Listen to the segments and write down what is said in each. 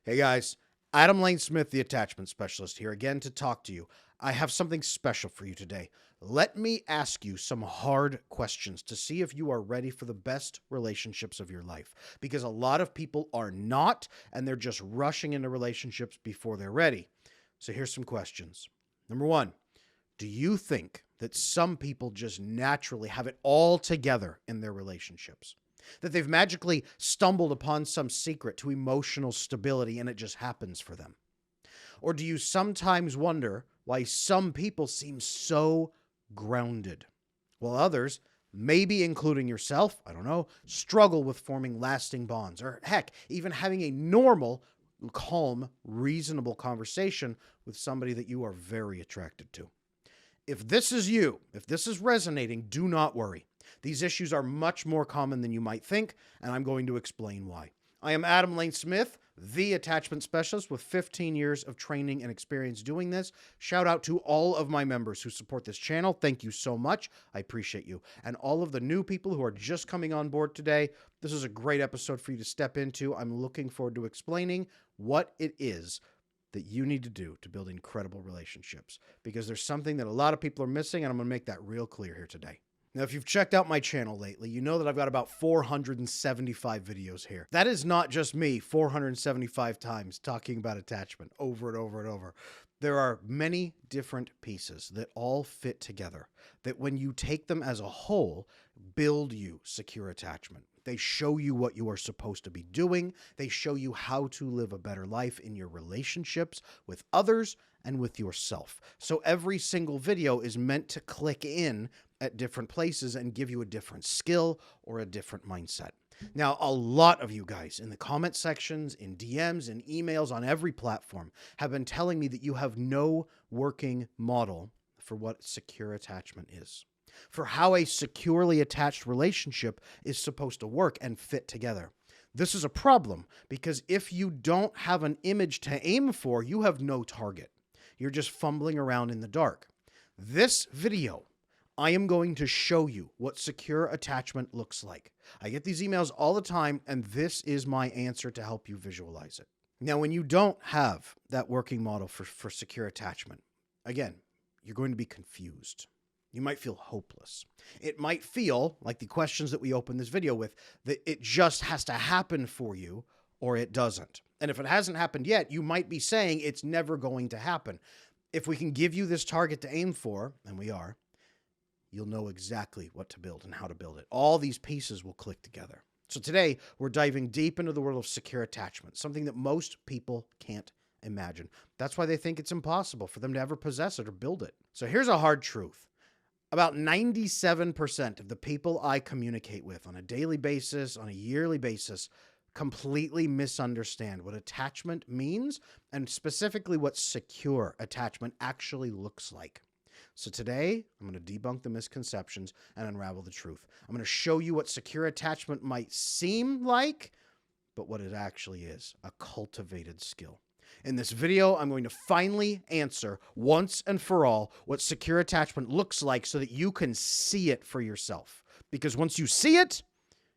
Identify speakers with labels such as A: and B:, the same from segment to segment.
A: Hey guys, Adam Lane Smith, the attachment specialist, here again to talk to you. I have something special for you today. Let me ask you some hard questions to see if you are ready for the best relationships of your life. Because a lot of people are not, and they're just rushing into relationships before they're ready. So here's some questions. Number one, do you think that some people just naturally have it all together in their relationships? That they've magically stumbled upon some secret to emotional stability and it just happens for them? Or do you sometimes wonder why some people seem so grounded, while others, maybe including yourself, I don't know, struggle with forming lasting bonds, or heck, even having a normal, calm, reasonable conversation with somebody that you are very attracted to? If this is you, if this is resonating, do not worry. These issues are much more common than you might think, and I'm going to explain why. I am Adam Lane Smith, the attachment specialist with 15 years of training and experience doing this. Shout out to all of my members who support this channel. Thank you so much. I appreciate you. And all of the new people who are just coming on board today, this is a great episode for you to step into. I'm looking forward to explaining what it is that you need to do to build incredible relationships, because there's something that a lot of people are missing, and I'm going to make that real clear here today. Now, if you've checked out my channel lately, you know that I've got about 475 videos here. That is not just me 475 times talking about attachment over and over and over. There are many different pieces that all fit together, that when you take them as a whole, build you secure attachment. They show you what you are supposed to be doing. They show you how to live a better life in your relationships with others and with yourself. So every single video is meant to click in at different places and give you a different skill or a different mindset. Now, a lot of you guys in the comment sections, in DMs, and emails on every platform have been telling me that you have no working model for what secure attachment is, for how a securely attached relationship is supposed to work and fit together. This is a problem because if you don't have an image to aim for, you have no target. You're just fumbling around in the dark. This video, I am going to show you what secure attachment looks like. I get these emails all the time, and this is my answer to help you visualize it. Now, when you don't have that working model for secure attachment, again, you're going to be confused. You might feel hopeless. It might feel like the questions that we open this video with, that it just has to happen for you or it doesn't. And if it hasn't happened yet, you might be saying it's never going to happen. If we can give you this target to aim for, and we are, you'll know exactly what to build and how to build it. All these pieces will click together. So today, we're diving deep into the world of secure attachment, something that most people can't imagine. That's why they think it's impossible for them to ever possess it or build it. So here's a hard truth. About 97% of the people I communicate with on a daily basis, on a yearly basis, completely misunderstand what attachment means and specifically what secure attachment actually looks like. So today, I'm going to debunk the misconceptions and unravel the truth. I'm going to show you what secure attachment might seem like, but what it actually is, a cultivated skill. In this video, I'm going to finally answer once and for all what secure attachment looks like so that you can see it for yourself. Because once you see it,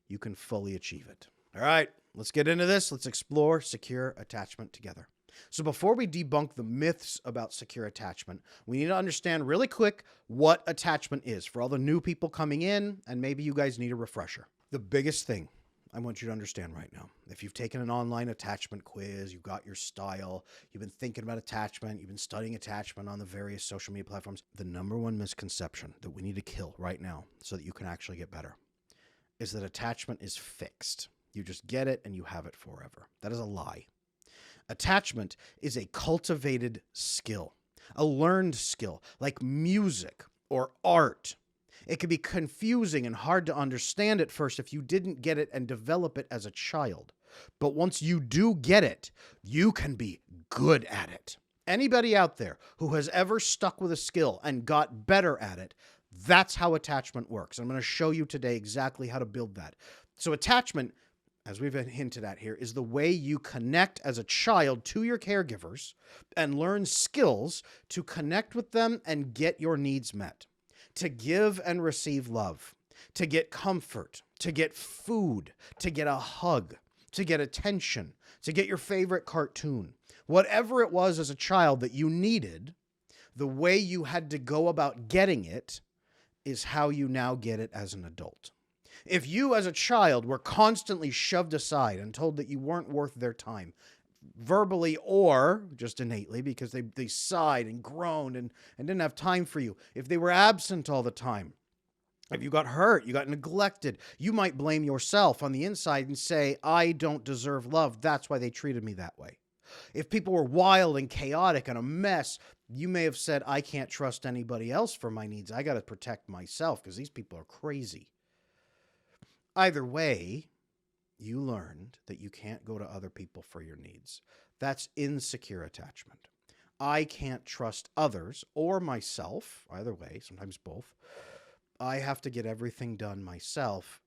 A: you can fully achieve it. All right, let's get into this. Let's explore secure attachment together. So before we debunk the myths about secure attachment, we need to understand really quick what attachment is for all the new people coming in, and maybe you guys need a refresher. The biggest thing I want you to understand right now, if you've taken an online attachment quiz, you've got your style, you've been thinking about attachment, you've been studying attachment on the various social media platforms, the number one misconception that we need to kill right now so that you can actually get better is that attachment is fixed. You just get it and you have it forever. That is a lie. Attachment is a cultivated skill, a learned skill, like music or art. It can be confusing and hard to understand at first if you didn't get it and develop it as a child. But once you do get it, you can be good at it. Anybody out there who has ever stuck with a skill and got better at it, that's how attachment works. I'm going to show you today exactly how to build that. So attachment, as we've hinted at here, is the way you connect as a child to your caregivers and learn skills to connect with them and get your needs met, to give and receive love, to get comfort, to get food, to get a hug, to get attention, to get your favorite cartoon. Whatever it was as a child that you needed, the way you had to go about getting it is how you now get it as an adult. If you as a child were constantly shoved aside and told that you weren't worth their time, verbally or just innately, because they sighed and groaned and didn't have time for you, if they were absent all the time, if you got hurt, you got neglected, you might blame yourself on the inside and say, I don't deserve love. That's why they treated me that way. If people were wild and chaotic and a mess, you may have said, I can't trust anybody else for my needs. I got to protect myself because these people are crazy. Either way, you learned that you can't go to other people for your needs. That's insecure attachment. I can't trust others or myself, either way, sometimes both. I have to get everything done myself,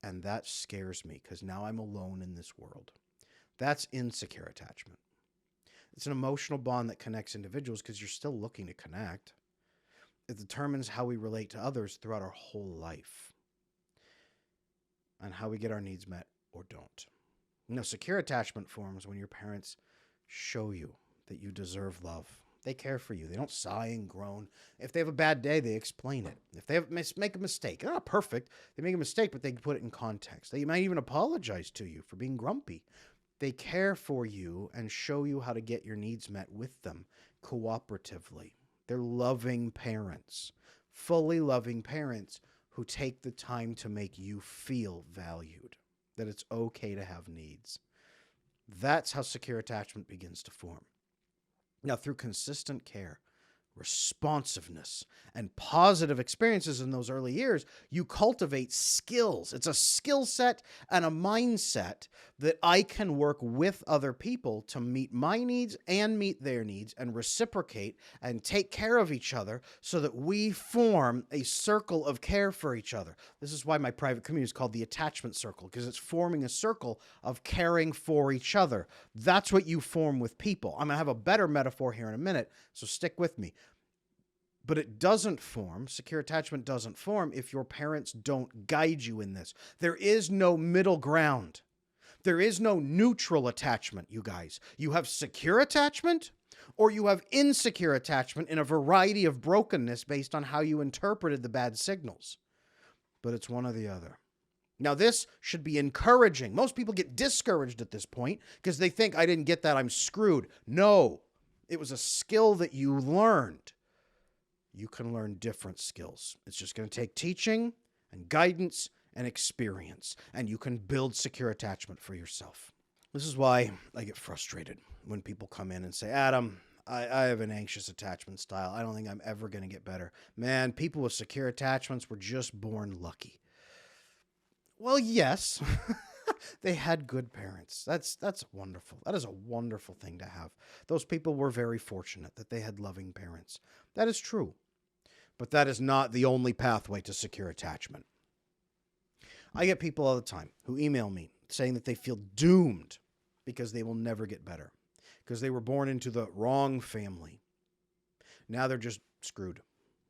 A: and that scares me because now I'm alone in this world. That's insecure attachment. It's an emotional bond that connects individuals because you're still looking to connect. It determines how we relate to others throughout our whole life and how we get our needs met or don't. Secure attachment forms when your parents show you that you deserve love. They care for you. They don't sigh and groan. If they have a bad day, they explain it. If they make a mistake, they're not perfect. They make a mistake, but they put it in context. They might even apologize to you for being grumpy. They care for you and show you how to get your needs met with them cooperatively. They're loving parents, fully loving parents who take the time to make you feel valued, that it's okay to have needs. That's how secure attachment begins to form. Now, through consistent care, responsiveness, and positive experiences in those early years, you cultivate skills. It's a skill set and a mindset that I can work with other people to meet my needs and meet their needs and reciprocate and take care of each other so that we form a circle of care for each other. This is why my private community is called the attachment circle, because it's forming a circle of caring for each other. That's what you form with people. I'm going to have a better metaphor here in a minute, so stick with me. But it doesn't form, secure attachment doesn't form if your parents don't guide you in this. There is no middle ground. There is no neutral attachment, you guys. You have secure attachment or you have insecure attachment in a variety of brokenness based on how you interpreted the bad signals. But it's one or the other. Now, this should be encouraging. Most people get discouraged at this point because they think, I didn't get that, I'm screwed. No, it was a skill that you learned. You can learn different skills. It's just going to take teaching and guidance and experience, and you can build secure attachment for yourself. This is why I get frustrated when people come in and say, Adam, I have an anxious attachment style. I don't think I'm ever going to get better. Man, people with secure attachments were just born lucky. Well, yes, they had good parents. That's wonderful. That is a wonderful thing to have. Those people were very fortunate that they had loving parents. That is true. But that is not the only pathway to secure attachment. I get people all the time who email me saying that they feel doomed because they will never get better, because they were born into the wrong family. Now they're just screwed.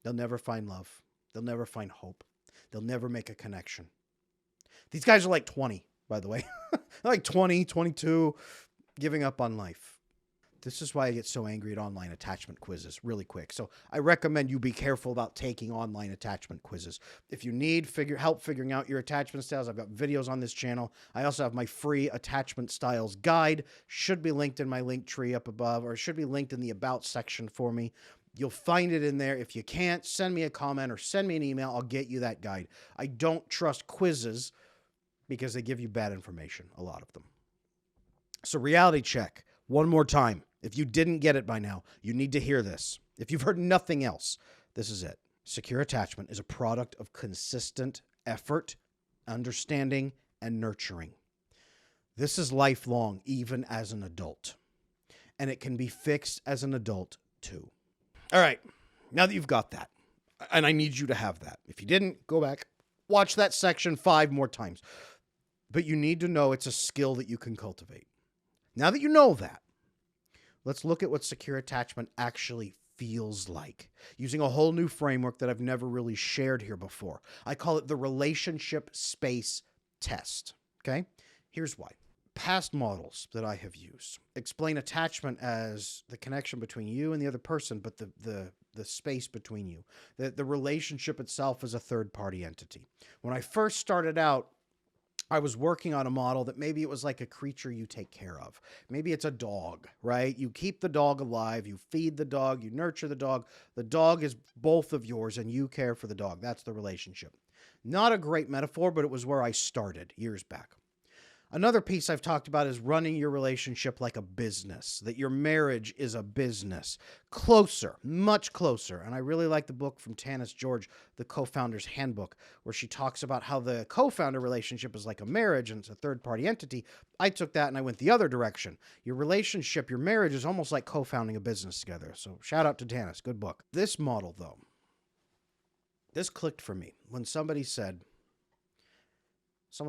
A: They'll never find love. They'll never find hope. They'll never make a connection. These guys are like 20, by the way. Like 20, 22, giving up on life. This is why I get so angry at online attachment quizzes really quick. So I recommend you be careful about taking online attachment quizzes. If you need help figuring out your attachment styles, I've got videos on this channel. I also have my free attachment styles guide. Should be linked in my link tree up above, or should be linked in the about section for me. You'll find it in there. If you can't, send me a comment or send me an email. I'll get you that guide. I don't trust quizzes because they give you bad information, a lot of them. So reality check, one more time. If you didn't get it by now, you need to hear this. If you've heard nothing else, this is it. Secure attachment is a product of consistent effort, understanding, and nurturing. This is lifelong, even as an adult. And it can be fixed as an adult, too. All right, now that you've got that, and I need you to have that. If you didn't, go back, watch that section 5 more times. But you need to know it's a skill that you can cultivate. Now that you know that, let's look at what secure attachment actually feels like, using a whole new framework that I've never really shared here before. I call it the relationship space test, okay? Here's why. past models that I have used explain attachment as the connection between you and the other person, but the space between you. The relationship itself is a third-party entity. When I first started out, I was working on a model that maybe it was like a creature you take care of. Maybe it's a dog, right? You keep the dog alive, you feed the dog, you nurture the dog. The dog is both of yours and you care for the dog. That's the relationship. Not a great metaphor, but it was where I started years back. Another piece I've talked about is running your relationship like a business, that your marriage is a business. Closer, much closer. And I really like the book from Tanis George, The Co-Founder's Handbook, where she talks about how the co-founder relationship is like a marriage and it's a third-party entity. I took that and I went the other direction. Your relationship, your marriage is almost like co-founding a business together. So shout out to Tanis, good book. This model, though, this clicked for me when someone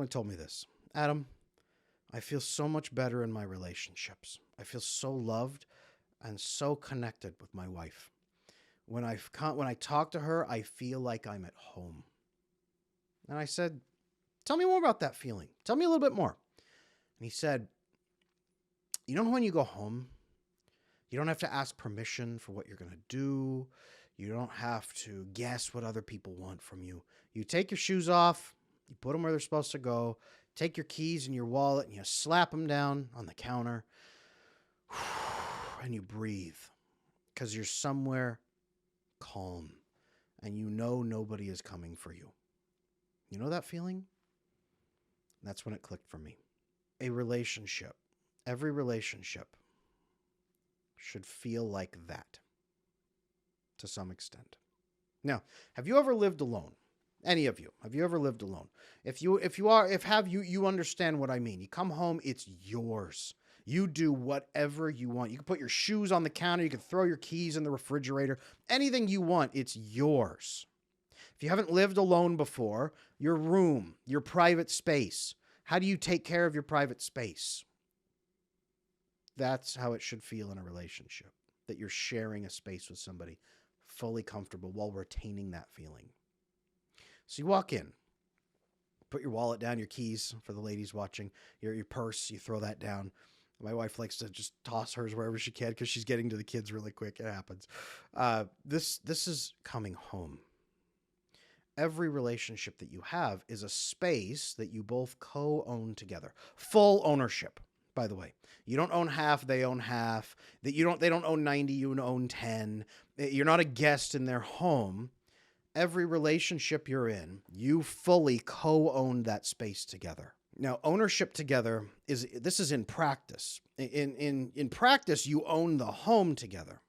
A: told me this, Adam, I feel so much better in my relationships. I feel so loved and so connected with my wife. When I talk to her, I feel like I'm at home. And I said, tell me more about that feeling. Tell me a little bit more. And he said, you know when you go home, you don't have to ask permission for what you're going to do. You don't have to guess what other people want from you. You take your shoes off, you put them where they're supposed to go, take your keys and your wallet and you slap them down on the counter and you breathe because you're somewhere calm and you know nobody is coming for you. You know that feeling? That's when it clicked for me. A relationship, every relationship should feel like that to some extent. Now, have you ever lived alone? Any of you, have you ever lived alone? If you understand what I mean. You come home, it's yours. You do whatever you want. You can put your shoes on the counter. You can throw your keys in the refrigerator. Anything you want, it's yours. If you haven't lived alone before, your room, your private space, how do you take care of your private space? That's how it should feel in a relationship, that you're sharing a space with somebody fully comfortable while retaining that feeling. So you walk in, put your wallet down, your keys for the ladies watching, your purse, you throw that down. My wife likes to just toss hers wherever she can because she's getting to the kids really quick. It happens. This is coming home. Every relationship that you have is a space that you both co-own together. Full ownership, by the way. You don't own half, they own half. They don't own 90, you own 10. You're not a guest in their home. Every relationship you're in, you fully co-own that space together. Now, ownership together this is in practice. In practice, you own the home together.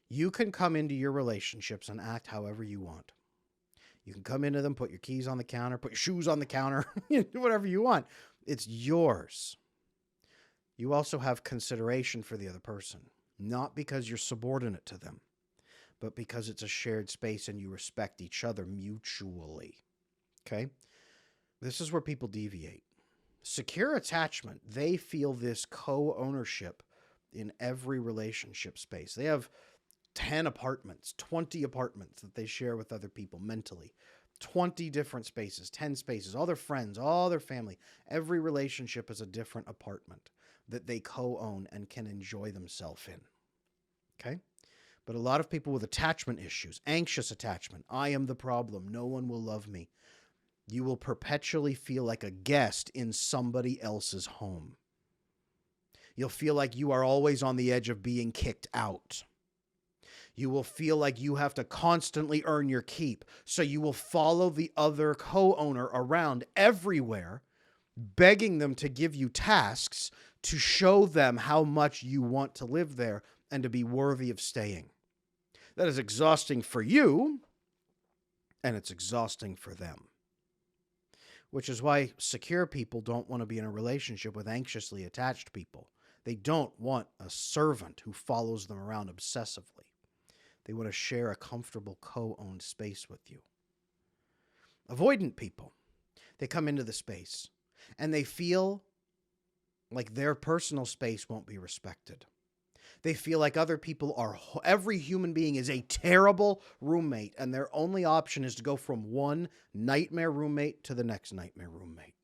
A: You can come into your relationships and act however you want. You can come into them, put your keys on the counter, put your shoes on the counter, whatever you want. It's yours. You also have consideration for the other person, not because you're subordinate to them, but because it's a shared space and you respect each other mutually. Okay? This is where people deviate. Secure attachment, they feel this co-ownership in every relationship space. They have 10 apartments, 20 apartments that they share with other people mentally. 20 different spaces, 10 spaces, all their friends, all their family. Every relationship is a different apartment that they co-own and can enjoy themselves in. Okay? But a lot of people with attachment issues, anxious attachment, I am the problem, no one will love me. You will perpetually feel like a guest in somebody else's home. You'll feel like you are always on the edge of being kicked out. You will feel like you have to constantly earn your keep. So you will follow the other co-owner around everywhere, begging them to give you tasks to show them how much you want to live there and to be worthy of staying. That is exhausting for you, and it's exhausting for them. Which is why secure people don't want to be in a relationship with anxiously attached people. They don't want a servant who follows them around obsessively. They want to share a comfortable co-owned space with you. Avoidant people, they come into the space and they feel like their personal space won't be respected. They feel like every human being is a terrible roommate, and their only option is to go from one nightmare roommate to the next nightmare roommate.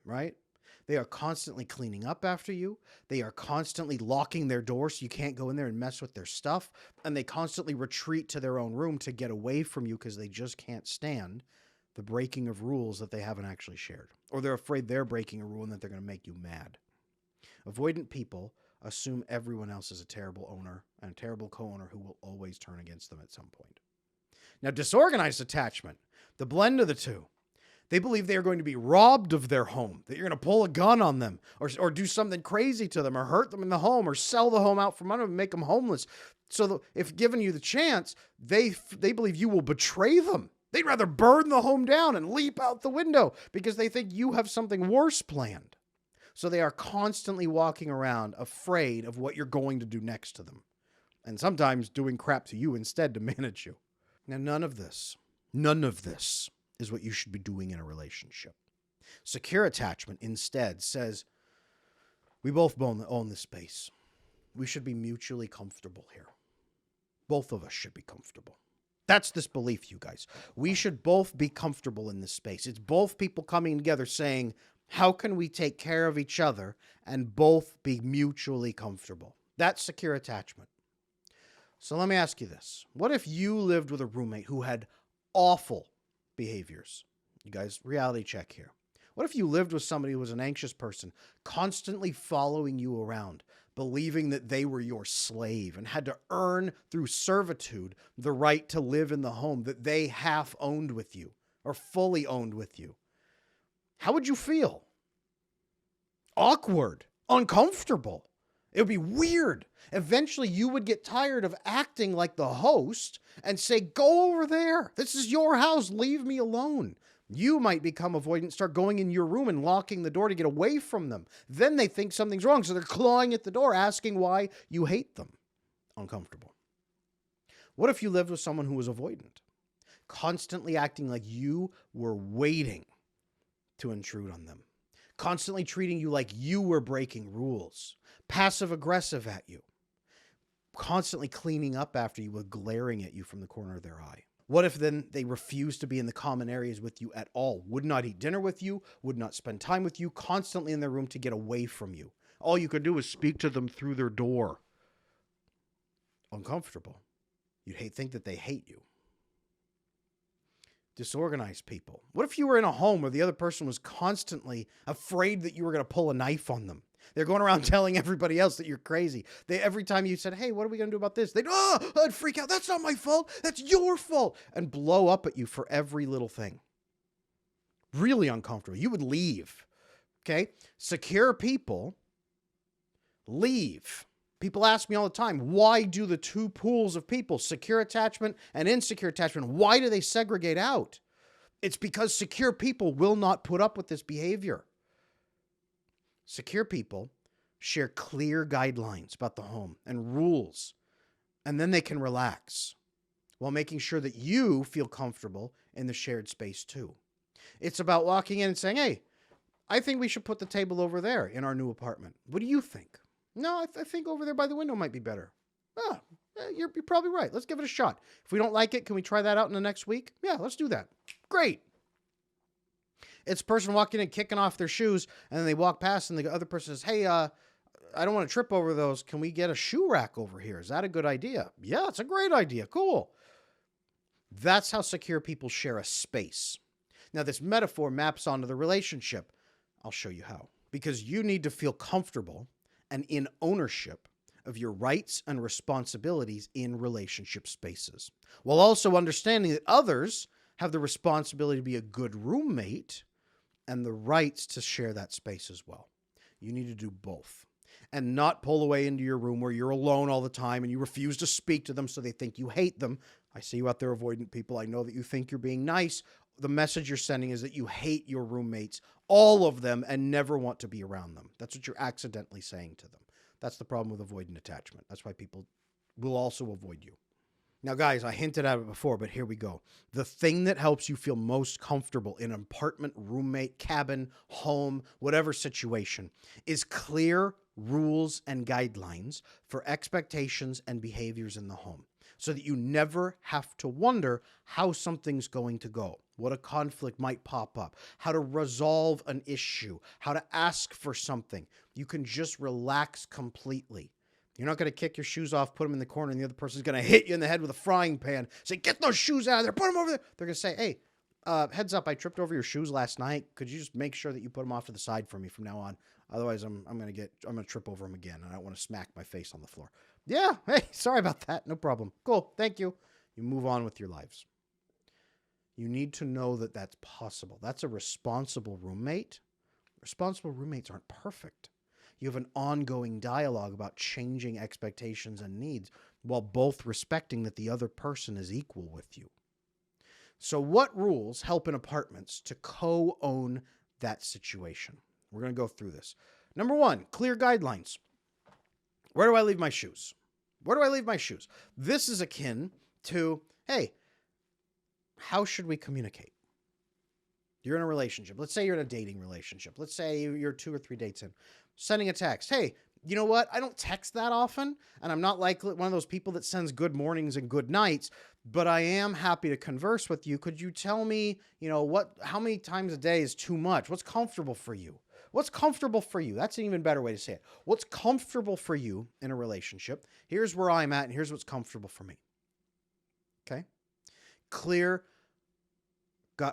A: Right? They are constantly cleaning up after you. They are constantly locking their door so you can't go in there and mess with their stuff. And they constantly retreat to their own room to get away from you because they just can't stand the breaking of rules that they haven't actually shared. Or they're afraid they're breaking a rule and that they're going to make you mad. Avoidant people assume everyone else is a terrible owner and a terrible co-owner who will always turn against them at some point. Now, disorganized attachment, the blend of the two. They believe they are going to be robbed of their home, that you're going to pull a gun on them or do something crazy to them or hurt them in the home or sell the home out from under them and make them homeless. So if given you the chance, they believe you will betray them. They'd rather burn the home down and leap out the window because they think you have something worse planned. So they are constantly walking around afraid of what you're going to do next to them. And sometimes doing crap to you instead to manage you. Now, none of this is what you should be doing in a relationship. Secure attachment instead says, we both own this space. We should be mutually comfortable here. Both of us should be comfortable. That's this belief, you guys. We should both be comfortable in this space. It's both people coming together saying, how can we take care of each other and both be mutually comfortable? That's secure attachment. So let me ask you this. What if you lived with a roommate who had awful behaviors? You guys, reality check here. What if you lived with somebody who was an anxious person, constantly following you around, believing that they were your slave and had to earn through servitude the right to live in the home that they half owned with you or fully owned with you? How would you feel? Awkward, uncomfortable. It would be weird. Eventually, you would get tired of acting like the host and say, go over there. This is your house. Leave me alone. You might become avoidant, start going in your room and locking the door to get away from them. Then they think something's wrong, so they're clawing at the door, asking why you hate them. Uncomfortable. What if you lived with someone who was avoidant, constantly acting like you were waiting to intrude on them, constantly treating you like you were breaking rules, passive-aggressive at you, constantly cleaning up after you with glaring at you from the corner of their eye? What if then they refused to be in the common areas with you at all, would not eat dinner with you, would not spend time with you, constantly in their room to get away from you? All you could do is speak to them through their door. Uncomfortable. You'd think that they hate you. Disorganized people. What if you were in a home where the other person was constantly afraid that you were going to pull a knife on them? They're going around telling everybody else that you're crazy. Every time you said, hey, what are we going to do about this? I'd freak out. That's not my fault. That's your fault. And blow up at you for every little thing. Really uncomfortable. You would leave. Okay? Secure people leave. People ask me all the time, why do the two pools of people, secure attachment and insecure attachment, why do they segregate out? It's because secure people will not put up with this behavior. Secure people share clear guidelines about the home and rules, and then they can relax while making sure that you feel comfortable in the shared space too. It's about walking in and saying, hey, I think we should put the table over there in our new apartment. What do you think? No, I think over there by the window might be better. You're probably right. Let's give it a shot. If we don't like it, can we try that out in the next week? Yeah, let's do that. Great. It's a person walking in, kicking off their shoes, and then they walk past, and the other person says, hey, I don't want to trip over those. Can we get a shoe rack over here? Is that a good idea? Yeah, it's a great idea. Cool. That's how secure people share a space. Now, this metaphor maps onto the relationship. I'll show you how. Because you need to feel comfortable and in ownership of your rights and responsibilities in relationship spaces, while also understanding that others have the responsibility to be a good roommate and the rights to share that space as well. You need to do both and not pull away into your room where you're alone all the time and you refuse to speak to them so they think you hate them. I see you out there, avoidant people. I know that you think you're being nice. The message you're sending is that you hate your roommates, all of them, and never want to be around them. That's what you're accidentally saying to them. That's the problem with avoidant attachment. That's why people will also avoid you. Now, guys, I hinted at it before, but here we go. The thing that helps you feel most comfortable in an apartment, roommate, cabin, home, whatever situation is clear rules and guidelines for expectations and behaviors in the home. so that you never have to wonder how something's going to go, what a conflict might pop up, how to resolve an issue, how to ask for something. You can just relax completely. You're not going to kick your shoes off, put them in the corner, and the other person's going to hit you in the head with a frying pan. Say, get those shoes out of there. Put them over there. They're going to say, hey, heads up, I tripped over your shoes last night. Could you just make sure that you put them off to the side for me from now on? Otherwise, I'm going to trip over them again, and I don't want to smack my face on the floor. Yeah, hey, sorry about that. No problem. Cool, thank you. You move on with your lives. You need to know that that's possible. That's a responsible roommate. Responsible roommates aren't perfect. You have an ongoing dialogue about changing expectations and needs while both respecting that the other person is equal with you. So what rules help in apartments to co-own that situation? We're going to go through this. Number 1, clear guidelines. Where do I leave my shoes? Where do I leave my shoes? This is akin to, hey, how should we communicate? You're in a relationship. Let's say you're in a dating relationship. Let's say you're 2 or 3 dates in. Sending a text. Hey, you know what? I don't text that often, and I'm not like one of those people that sends good mornings and good nights, but I am happy to converse with you. Could you tell me, how many times a day is too much? What's comfortable for you? What's comfortable for you? That's an even better way to say it. What's comfortable for you in a relationship? Here's where I'm at, and here's what's comfortable for me. Okay? Clear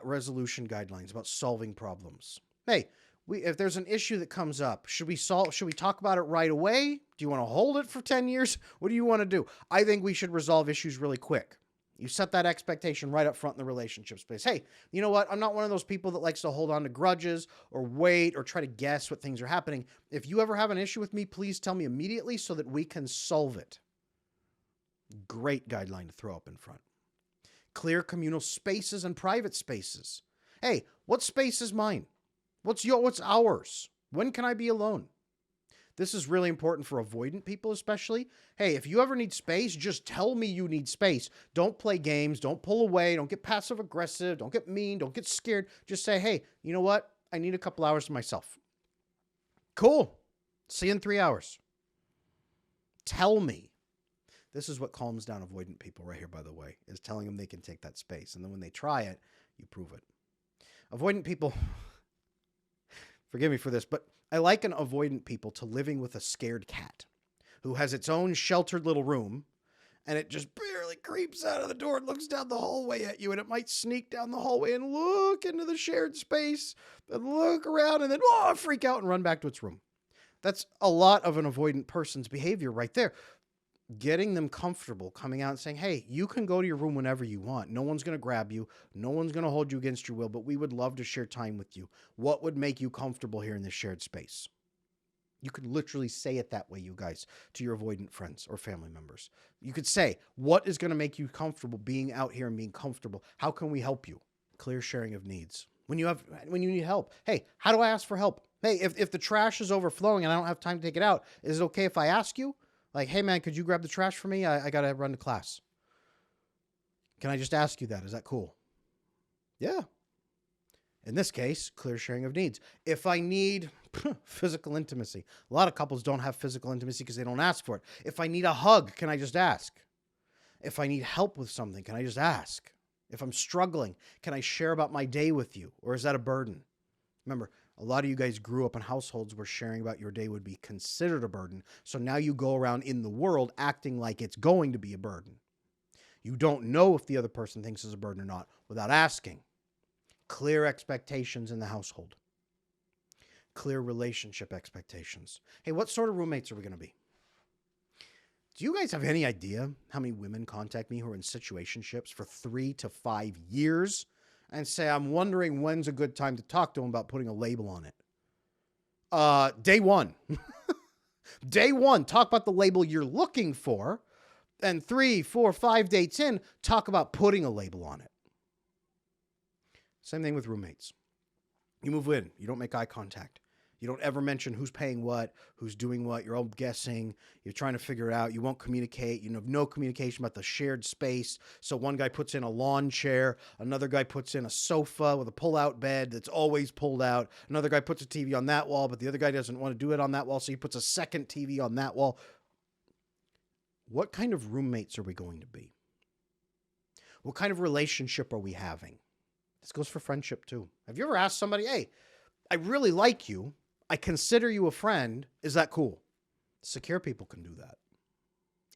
A: resolution guidelines about solving problems. Hey, if there's an issue that comes up, should we talk about it right away? Do you want to hold it for 10 years? What do you want to do? I think we should resolve issues really quick. You set that expectation right up front in the relationship space. Hey, you know what? I'm not one of those people that likes to hold on to grudges or wait or try to guess what things are happening. If you ever have an issue with me, please tell me immediately so that we can solve it. Great guideline to throw up in front. Clear communal spaces and private spaces. Hey, what space is mine? What's ours? When can I be alone? This is really important for avoidant people especially. Hey, if you ever need space, just tell me you need space. Don't play games. Don't pull away. Don't get passive aggressive. Don't get mean. Don't get scared. Just say, hey, you know what? I need a couple hours to myself. Cool. See you in 3 hours. Tell me. This is what calms down avoidant people right here, by the way, is telling them they can take that space. And then when they try it, you prove it. Avoidant people, forgive me for this, but I liken avoidant people to living with a scared cat who has its own sheltered little room, and it just barely creeps out of the door and looks down the hallway at you, and it might sneak down the hallway and look into the shared space and look around and then freak out and run back to its room. That's a lot of an avoidant person's behavior right there. Getting them comfortable, coming out and saying, hey, you can go to your room whenever you want. No one's going to grab you. No one's going to hold you against your will, but we would love to share time with you. What would make you comfortable here in this shared space? You could literally say it that way, you guys, to your avoidant friends or family members. You could say, what is going to make you comfortable being out here and being comfortable? How can we help you? Clear sharing of needs. When you need help, hey, how do I ask for help? Hey, if the trash is overflowing and I don't have time to take it out, is it okay if I ask you? Like, hey, man, could you grab the trash for me? I got to run to class. Can I just ask you that? Is that cool? Yeah. In this case, clear sharing of needs. If I need physical intimacy, a lot of couples don't have physical intimacy because they don't ask for it. If I need a hug, can I just ask? If I need help with something, can I just ask? If I'm struggling, can I share about my day with you? Or is that a burden? Remember, a lot of you guys grew up in households where sharing about your day would be considered a burden. So now you go around in the world acting like it's going to be a burden. You don't know if the other person thinks it's a burden or not without asking. Clear expectations in the household. Clear relationship expectations. Hey, what sort of roommates are we going to be? Do you guys have any idea how many women contact me who are in situationships for 3 to 5 years and say, I'm wondering when's a good time to talk to them about putting a label on it? Day one. Day one, talk about the label you're looking for. And 3, 4, 5 dates in, talk about putting a label on it. Same thing with roommates. You move in, you don't make eye contact. You don't ever mention who's paying what, who's doing what. You're all guessing. You're trying to figure it out. You won't communicate. You have no communication about the shared space. So one guy puts in a lawn chair. Another guy puts in a sofa with a pull-out bed that's always pulled out. Another guy puts a TV on that wall, but the other guy doesn't want to do it on that wall, so he puts a second TV on that wall. What kind of roommates are we going to be? What kind of relationship are we having? This goes for friendship too. Have you ever asked somebody, hey, I really like you. I consider you a friend. Is that cool? Secure people can do that.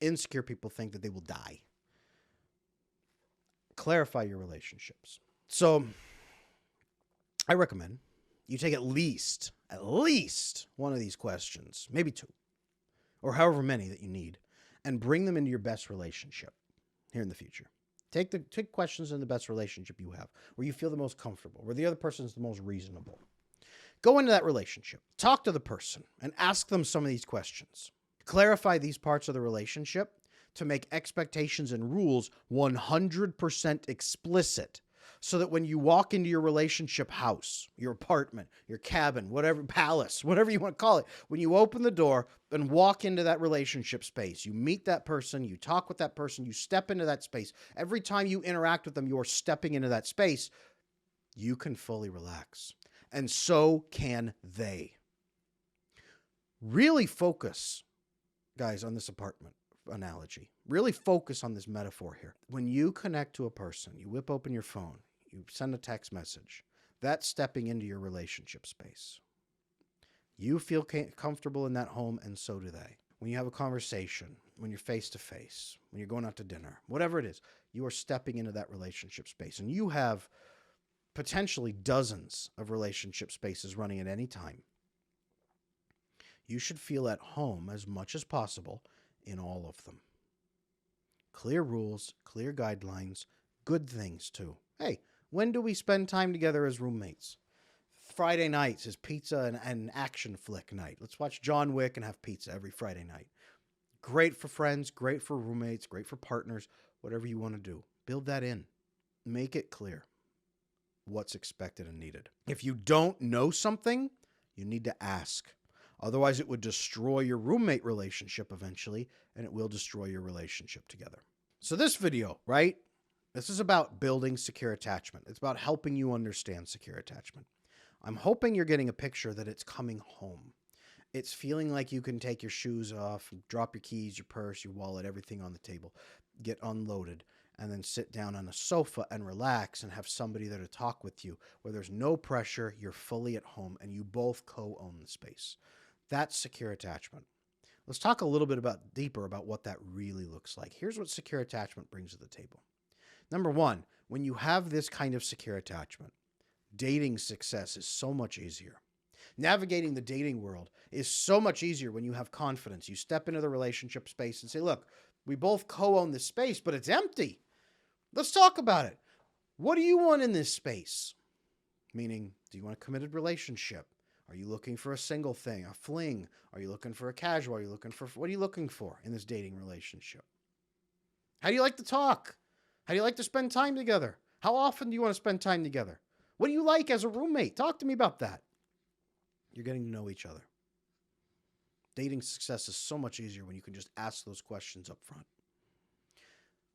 A: Insecure people think that they will die. Clarify your relationships. So I recommend you take at least one of these questions, maybe two, or however many that you need, and bring them into your best relationship here in the future. Take questions in the best relationship you have, where you feel the most comfortable, where the other person is the most reasonable. Go into that relationship, talk to the person, and ask them some of these questions. Clarify these parts of the relationship to make expectations and rules 100% explicit, so that when you walk into your relationship house, your apartment, your cabin, whatever, palace, whatever you want to call it, when you open the door and walk into that relationship space, you meet that person, you talk with that person, you step into that space. Every time you interact with them, you're stepping into that space. You can fully relax. And so can they. Really focus, guys, on this apartment analogy. Really focus on this metaphor here. When you connect to a person, you whip open your phone, you send a text message, that's stepping into your relationship space. You feel comfortable in that home, and so do they. When you have a conversation, when you're face to face, when you're going out to dinner, whatever it is, you are stepping into that relationship space. And you have potentially dozens of relationship spaces running at any time. You should feel at home as much as possible in all of them. Clear rules, clear guidelines, good things too. Hey, when do we spend time together as roommates? Friday nights is pizza and action flick night. Let's watch John Wick and have pizza every Friday night. Great for friends, great for roommates, great for partners, whatever you want to do. Build that in. Make it clear what's expected and needed. If you don't know something, you need to ask. Otherwise, it would destroy your roommate relationship eventually, and it will destroy your relationship together. So this video, right? This is about building secure attachment. It's about helping you understand secure attachment. I'm hoping you're getting a picture that it's coming home. It's feeling like you can take your shoes off, drop your keys, your purse, your wallet, everything on the table, get unloaded, and then sit down on a sofa and relax and have somebody there to talk with you, where there's no pressure, you're fully at home, and you both co-own the space. That's secure attachment. Let's talk a little bit deeper about what that really looks like. Here's what secure attachment brings to the table. Number one, when you have this kind of secure attachment, dating success is so much easier. Navigating the dating world is so much easier when you have confidence. You step into the relationship space and say, look, we both co-own this space, but it's empty. Let's talk about it. What do you want in this space? Meaning, do you want a committed relationship? Are you looking for a single thing, a fling? Are you looking for a casual? Are you looking for, what are you looking for in this dating relationship? How do you like to talk? How do you like to spend time together? How often do you want to spend time together? What do you like as a roommate? Talk to me about that. You're getting to know each other. Dating success is so much easier when you can just ask those questions up front.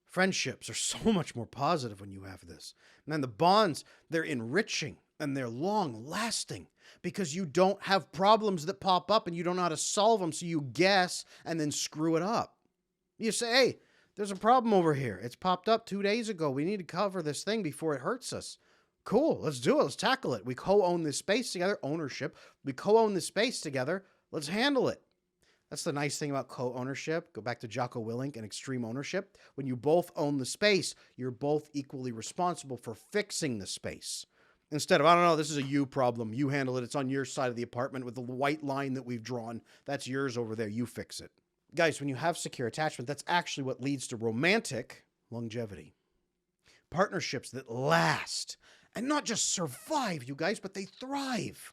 A: Friendships are so much more positive when you have this. And then the bonds, they're enriching and they're long lasting because you don't have problems that pop up and you don't know how to solve them. So you guess and then screw it up. You say, hey, there's a problem over here. It's popped up 2 days ago. We need to cover this thing before it hurts us. Cool. Let's do it. Let's tackle it. We co-own this space together. Ownership. We co-own this space together. Let's handle it. That's the nice thing about co-ownership. Go back to Jocko Willink and extreme ownership. When you both own the space, you're both equally responsible for fixing the space. Instead of, I don't know, this is a you problem. You handle it. It's on your side of the apartment with the white line that we've drawn. That's yours over there. You fix it. Guys, when you have secure attachment, that's actually what leads to romantic longevity. Partnerships that last and not just survive, you guys, but they thrive.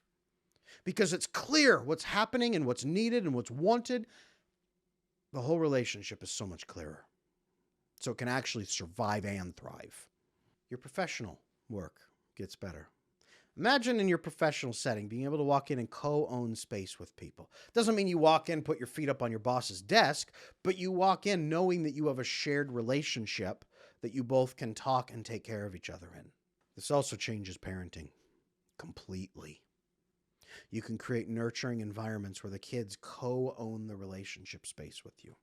A: Because it's clear what's happening and what's needed and what's wanted. The whole relationship is so much clearer. So it can actually survive and thrive. Your professional work gets better. Imagine in your professional setting being able to walk in and co-own space with people. Doesn't mean you walk in, put your feet up on your boss's desk, but you walk in knowing that you have a shared relationship that you both can talk and take care of each other in. This also changes parenting completely. You can create nurturing environments where the kids co-own the relationship space with you.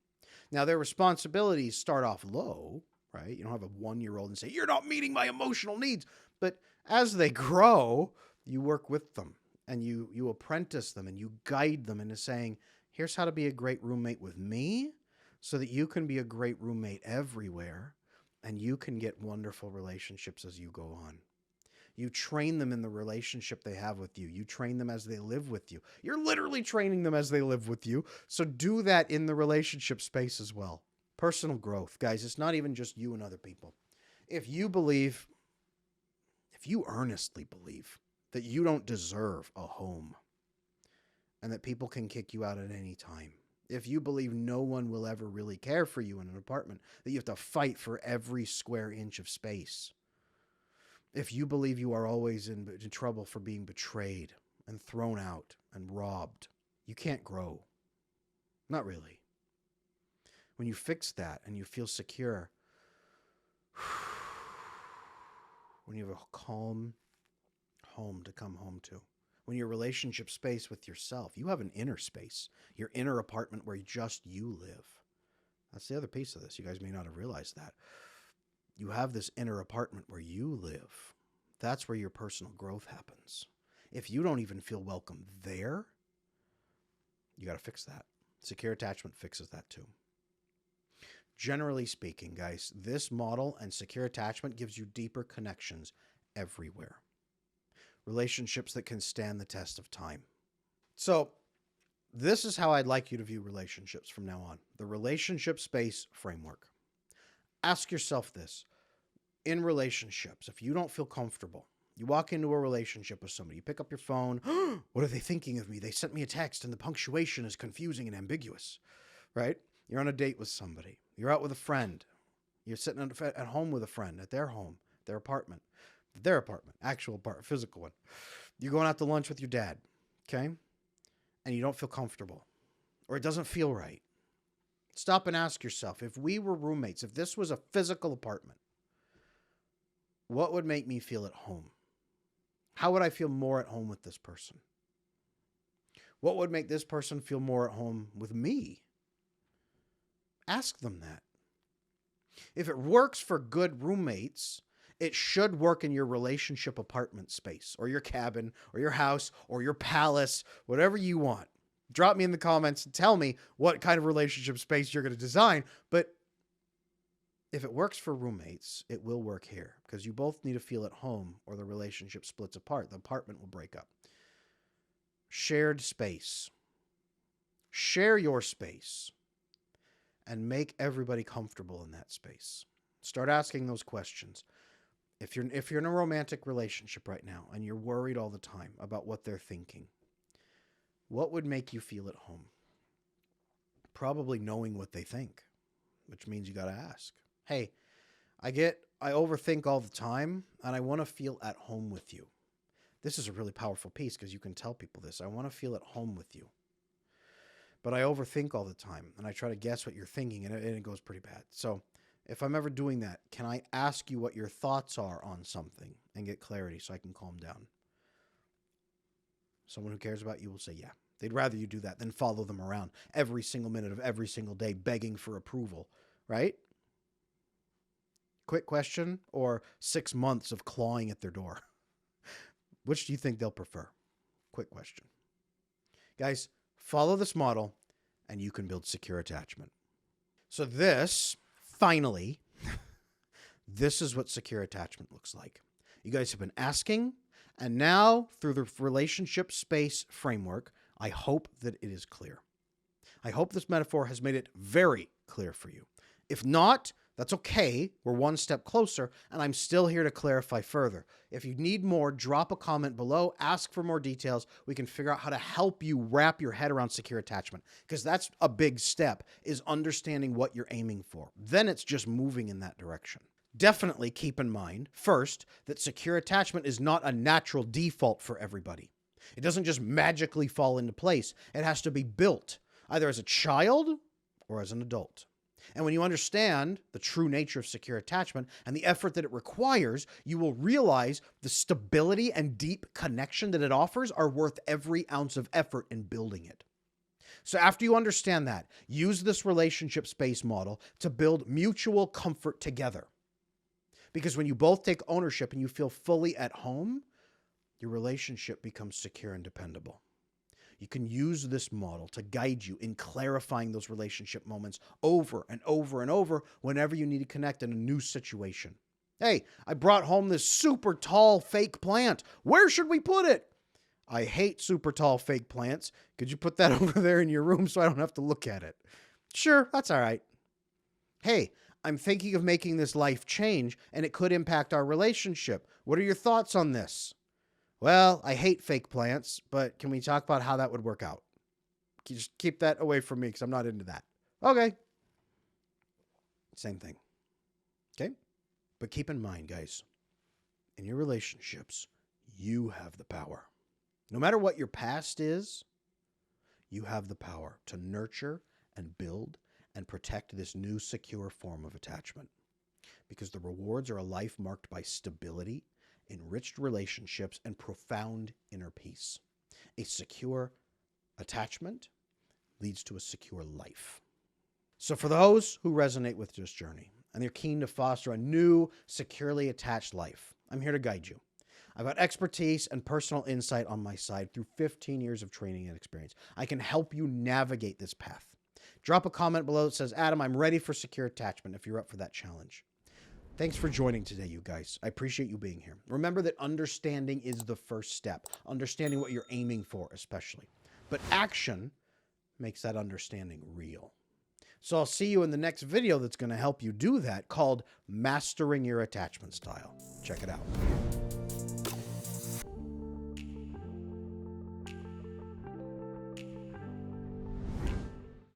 A: Now, their responsibilities start off low, right? You don't have a 1-year-old and say, you're not meeting my emotional needs. But as they grow, you work with them and you apprentice them and you guide them into saying, here's how to be a great roommate with me so that you can be a great roommate everywhere and you can get wonderful relationships as you go on. You train them in the relationship they have with you. You train them as they live with you. You're literally training them as they live with you. So do that in the relationship space as well. Personal growth, guys, it's not even just you and other people. If you earnestly believe that you don't deserve a home and that people can kick you out at any time, if you believe no one will ever really care for you in an apartment, that you have to fight for every square inch of space, if you believe you are always in trouble for being betrayed and thrown out and robbed, you can't grow. Not really. When you fix that and you feel secure, when you have a calm home to come home to, when your relationship space with yourself, you have an inner space, your inner apartment where just you live. That's the other piece of this. You guys may not have realized that. You have this inner apartment where you live. That's where your personal growth happens. If you don't even feel welcome there, you got to fix that. Secure attachment fixes that too. Generally speaking, guys, this model and secure attachment gives you deeper connections everywhere. Relationships that can stand the test of time. So this is how I'd like you to view relationships from now on. The relationship space framework. Ask yourself this. In relationships, if you don't feel comfortable, you walk into a relationship with somebody, you pick up your phone, what are they thinking of me? They sent me a text and the punctuation is confusing and ambiguous, right? You're on a date with somebody. You're out with a friend. You're sitting at home with a friend, at their home, their apartment, actual apartment, physical one. You're going out to lunch with your dad, okay? And you don't feel comfortable or it doesn't feel right. Stop and ask yourself, if we were roommates, if this was a physical apartment, what would make me feel at home? How would I feel more at home with this person? What would make this person feel more at home with me? Ask them that. If it works for good roommates, it should work in your relationship apartment space or your cabin or your house or your palace, whatever you want. Drop me in the comments and tell me what kind of relationship space you're going to design. But if it works for roommates, it will work here because you both need to feel at home or the relationship splits apart. The apartment will break up. Shared space. Share your space and make everybody comfortable in that space. Start asking those questions. If you're in a romantic relationship right now and you're worried all the time about what they're thinking, what would make you feel at home? Probably knowing what they think, which means you got to ask. Hey, I overthink all the time and I want to feel at home with you. This is a really powerful piece because you can tell people this. I want to feel at home with you. But I overthink all the time and I try to guess what you're thinking and it goes pretty bad. So if I'm ever doing that, can I ask you what your thoughts are on something and get clarity so I can calm down? Someone who cares about you will say, yeah. They'd rather you do that than follow them around every single minute of every single day begging for approval, right? Quick question or 6 months of clawing at their door? Which do you think they'll prefer? Quick question. Guys, follow this model and you can build secure attachment. So finally, this is what secure attachment looks like. You guys have been asking, and now through the relationship space framework, I hope that it is clear. I hope this metaphor has made it very clear for you. If not, that's okay. We're one step closer, and I'm still here to clarify further. If you need more, drop a comment below, ask for more details. We can figure out how to help you wrap your head around secure attachment, because that's a big step, is understanding what you're aiming for. Then it's just moving in that direction. Definitely keep in mind, first, that secure attachment is not a natural default for everybody. It doesn't just magically fall into place. It has to be built, either as a child or as an adult. And when you understand the true nature of secure attachment and the effort that it requires, you will realize the stability and deep connection that it offers are worth every ounce of effort in building it. So after you understand that, use this relationship space model to build mutual comfort together. Because when you both take ownership and you feel fully at home, your relationship becomes secure and dependable. You can use this model to guide you in clarifying those relationship moments over and over and over whenever you need to connect in a new situation. Hey, I brought home this super tall fake plant. Where should we put it? I hate super tall fake plants. Could you put that over there in your room so I don't have to look at it? Sure, that's all right. Hey, I'm thinking of making this life change and it could impact our relationship. What are your thoughts on this? Well, I hate fake plants, but can we talk about how that would work out? Can you just keep that away from me because I'm not into that. Okay. Same thing. Okay? But keep in mind, guys, in your relationships, you have the power. No matter what your past is, you have the power to nurture and build and protect this new secure form of attachment. Because the rewards are a life marked by stability, enriched relationships, and profound inner peace. A secure attachment leads to a secure life. So for those who resonate with this journey and they're keen to foster a new, securely attached life, I'm here to guide you. I've got expertise and personal insight on my side through 15 years of training and experience. I can help you navigate this path. Drop a comment below that says, Adam, I'm ready for secure attachment if you're up for that challenge. Thanks for joining today, you guys. I appreciate you being here. Remember that understanding is the first step. Understanding what you're aiming for, especially. But action makes that understanding real. So I'll see you in the next video that's going to help you do that, called Mastering Your Attachment Style. Check it out.